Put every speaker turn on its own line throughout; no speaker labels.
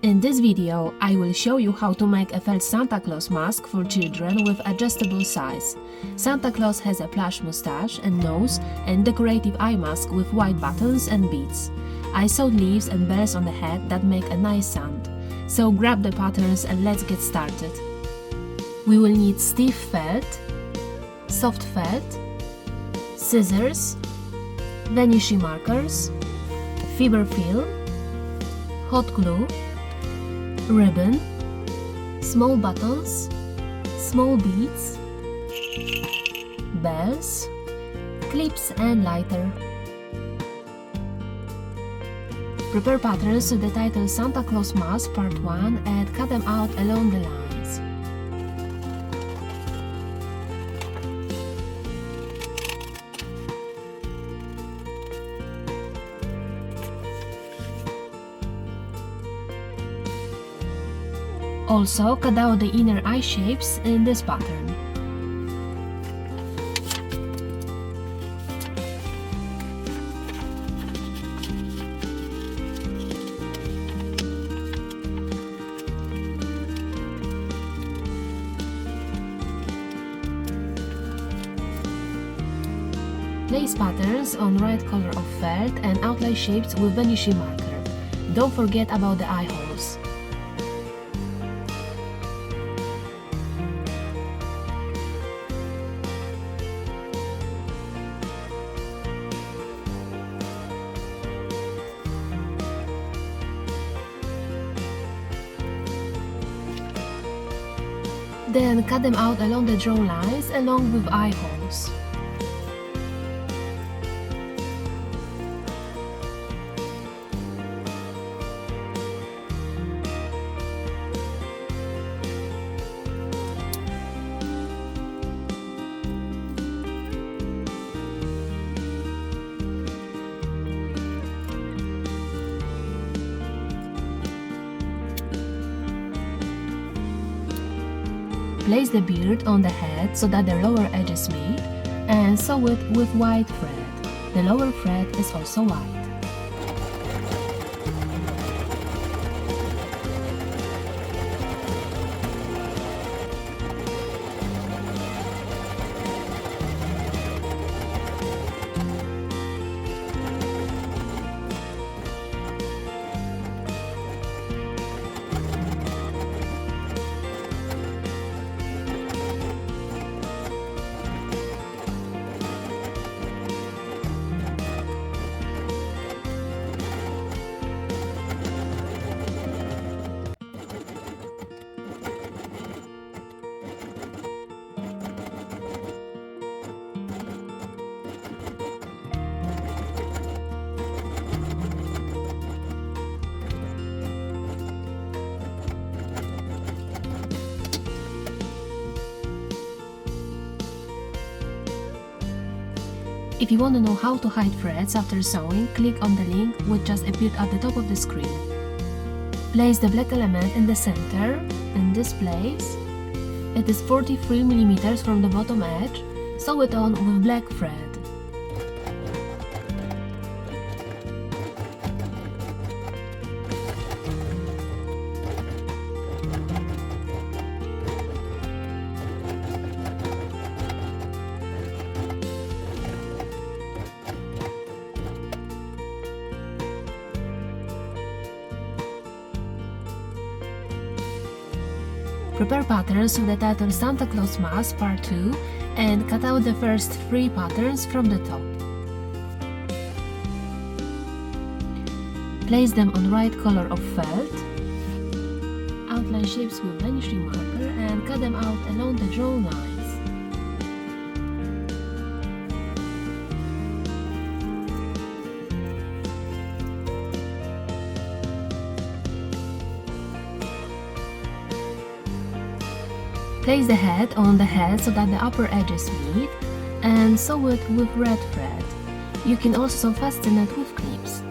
In this video, I will show you how to make a Felt Santa Claus mask for children with adjustable size. Santa Claus has a plush mustache and nose and decorative eye mask with white buttons and beads. I sewed leaves and bells on the head that make a nice sound. So grab the patterns and let's get started. We will need stiff felt, soft felt, scissors, vanishing markers, fiber film, hot glue, ribbon, small buttons, small beads, bells, clips and lighter. Prepare patterns to the title Santa Claus Mask Part 1 and cut them out along the lines. Also, cut out the inner eye shapes in this pattern. Place patterns on right color of felt and outline shapes with vanishing marker. Don't forget about the eye holes. Then cut them out along the drawn lines along with eye holes. Place the beard on the head so that the lower edge is made and sew it with white thread. The lower thread is also white. If you want to know how to hide threads after sewing, click on the link which just appeared at the top of the screen. Place the black element in the center, in this place. It is 43 mm from the bottom edge. Sew it on with black thread. Prepare patterns with the title Santa Claus Mask Part 2 and cut out the first 3 patterns from the top. Place them on right color of felt, outline shapes with vanishing marker and cut them out along the drawn lines. Place the head on the head so that the upper edges meet and sew it with red thread. You can also fasten it with clips.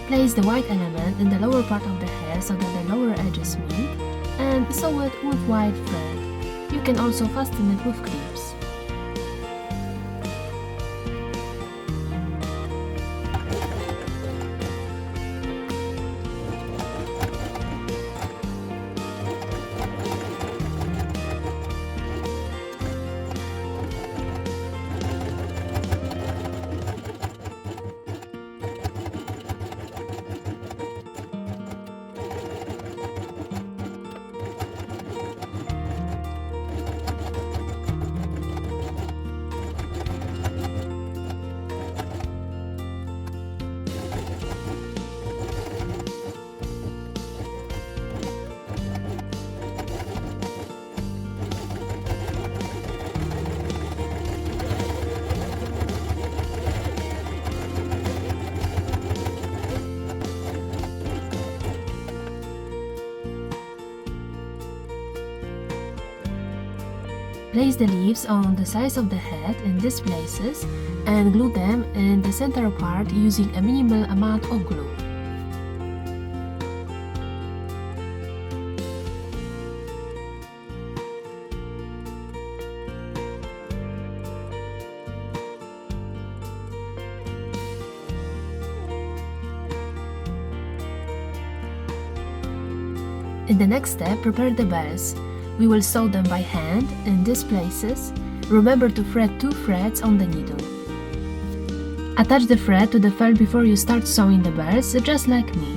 Place the white element in the lower part of the hair so that the lower edges meet, and sew it with white thread. You can also fasten it with clips. Place the leaves on the sides of the head in these places and glue them in the center part using a minimal amount of glue. In the next step, prepare the bells. We will sew them by hand in these places. Remember to thread 2 threads on the needle. Attach the thread to the felt before you start sewing the bells, just like me.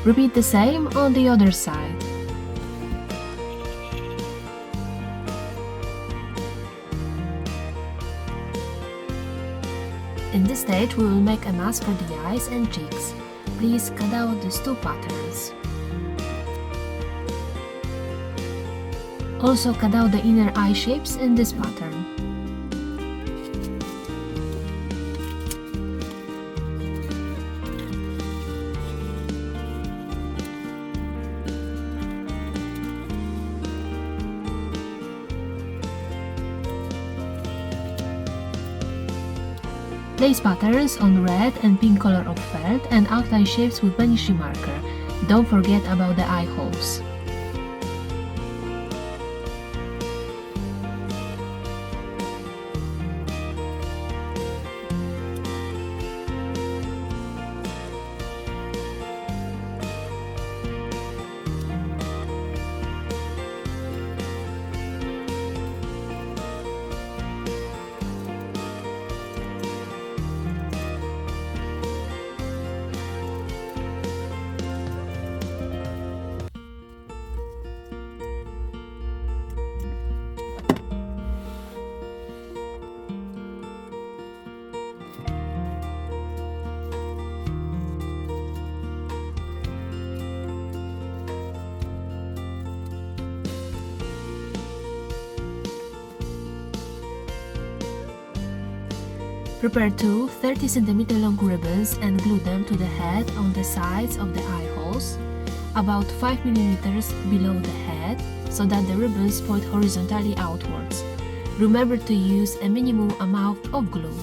Repeat the same on the other side. In this stage, we will make a mask for the eyes and cheeks. Please cut out these two patterns. Also cut out the inner eye shapes in this pattern. Place patterns on red and pink color of felt and outline shapes with vanishing marker. Don't forget about the eye holes. Prepare two 30 cm long ribbons and glue them to the head on the sides of the eye holes, about 5 mm below the head, so that the ribbons point horizontally outwards. Remember to use a minimum amount of glue.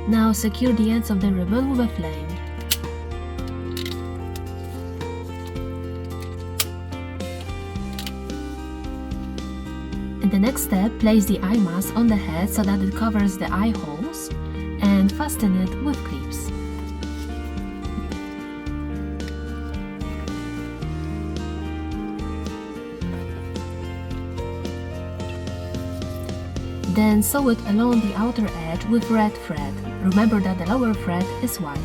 Now secure the ends of the ribbon with a flame. In the next step, place the eye mask on the head so that it covers the eye holes and fasten it with clips. Then sew it along the outer edge with red thread. Remember that the lower thread is white.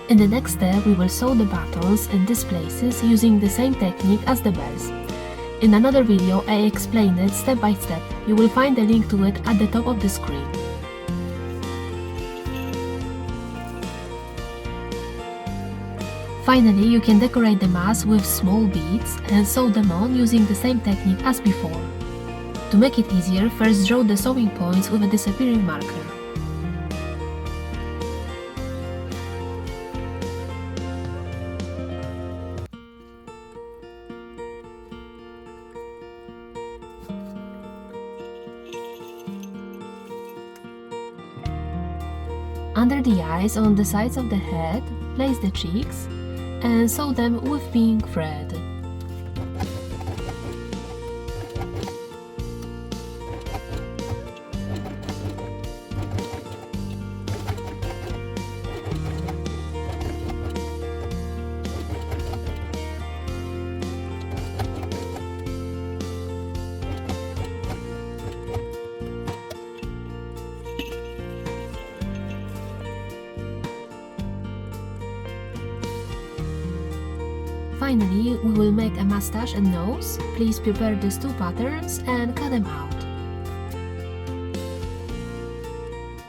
In the next step, we will sew the buttons in these places using the same technique as the bells. In another video, I explain it step by step. You will find a link to it at the top of the screen. Finally, you can decorate the mask with small beads and sew them on using the same technique as before. To make it easier, first draw the sewing points with a disappearing marker. Under the eyes on the sides of the head, place the cheeks and sew them with pink thread. Finally, we will make a mustache and nose. Please prepare these two patterns and cut them out.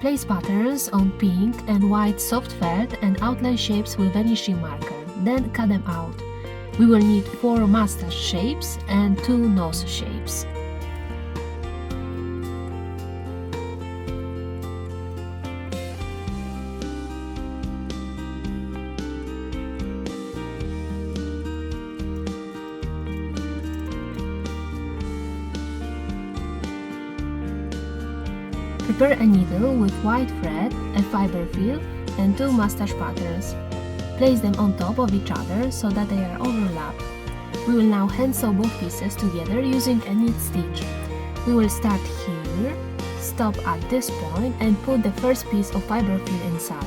Place patterns on pink and white soft felt and outline shapes with vanishing marker, then cut them out. We will need 4 mustache shapes and 2 nose shapes. Prepare a needle with white thread, a fiber fill, and 2 mustache patterns. Place them on top of each other so that they are overlapped. We will now hand sew both pieces together using a knit stitch. We will start here, stop at this point, and put the first piece of fiber fill inside.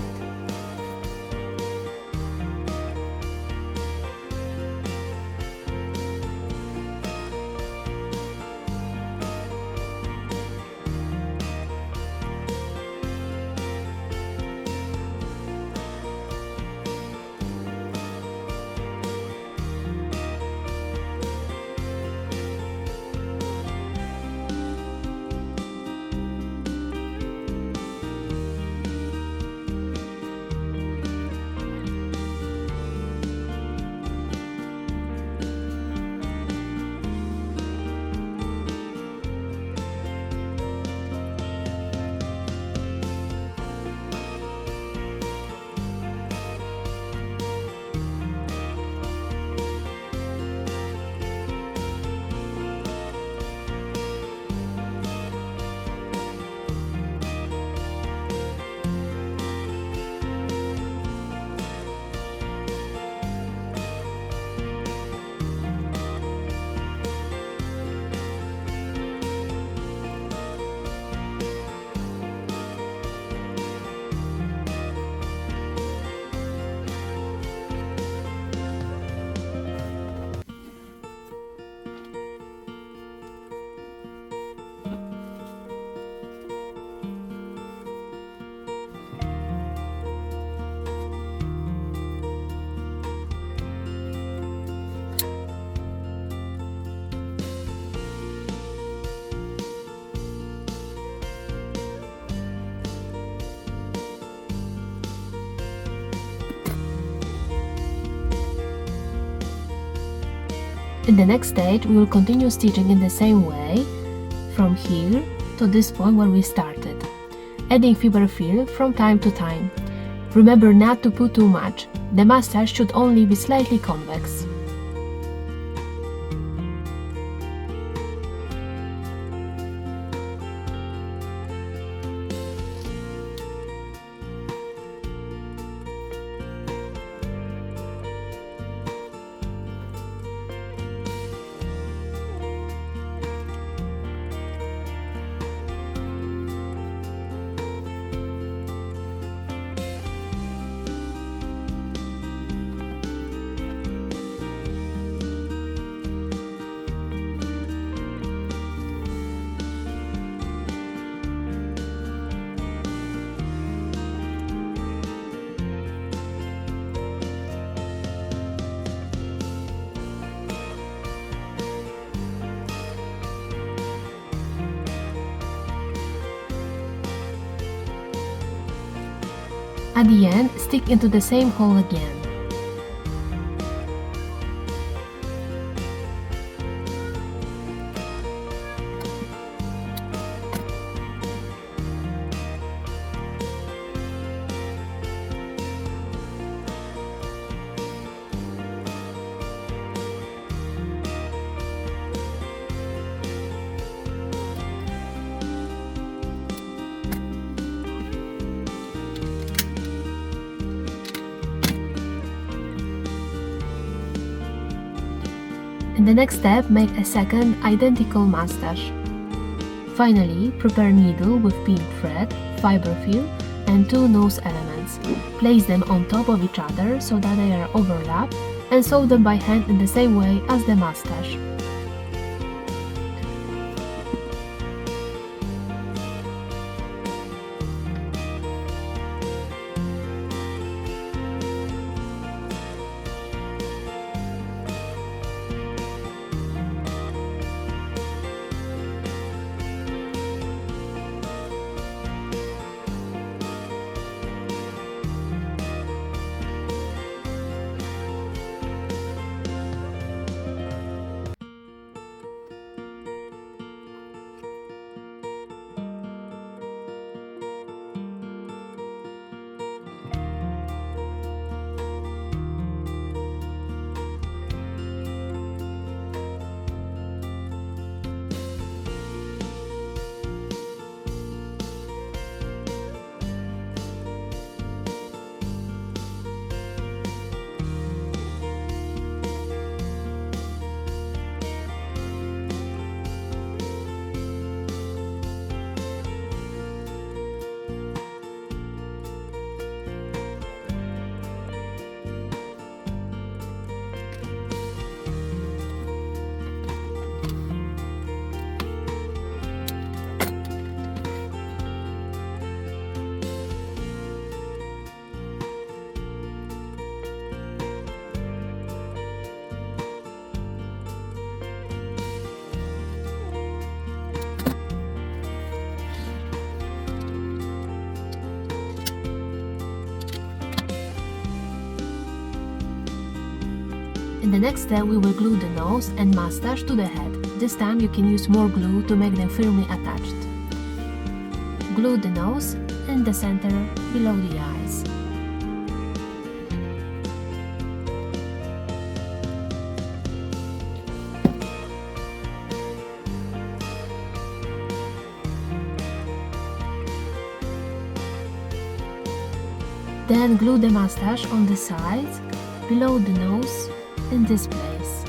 In the next stage, we will continue stitching in the same way from here to this point where we started, adding fiber fill from time to time. Remember not to put too much. The mustache should only be slightly convex. At the end, stick into the same hole again. In the next step, make a second identical mustache. Finally, prepare needle with pink thread, fiber fill, and 2 nose elements. Place them on top of each other so that they are overlapped, and sew them by hand in the same way as the mustache. In the next step, we will glue the nose and mustache to the head. This time you can use more glue to make them firmly attached. Glue the nose in the center below the eyes. Then glue the mustache on the sides, below the nose, in this place.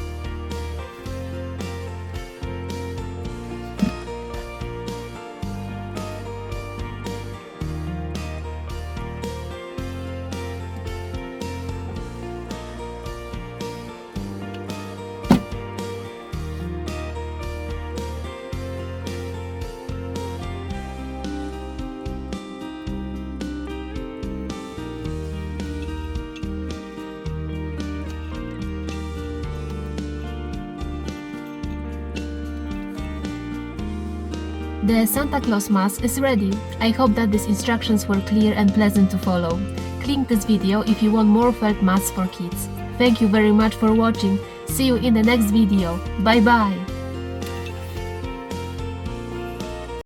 The Santa Claus mask is ready. I hope that these instructions were clear and pleasant to follow. Click this video if you want more felt masks for kids. Thank you very much for watching. See you in the next video. Bye bye!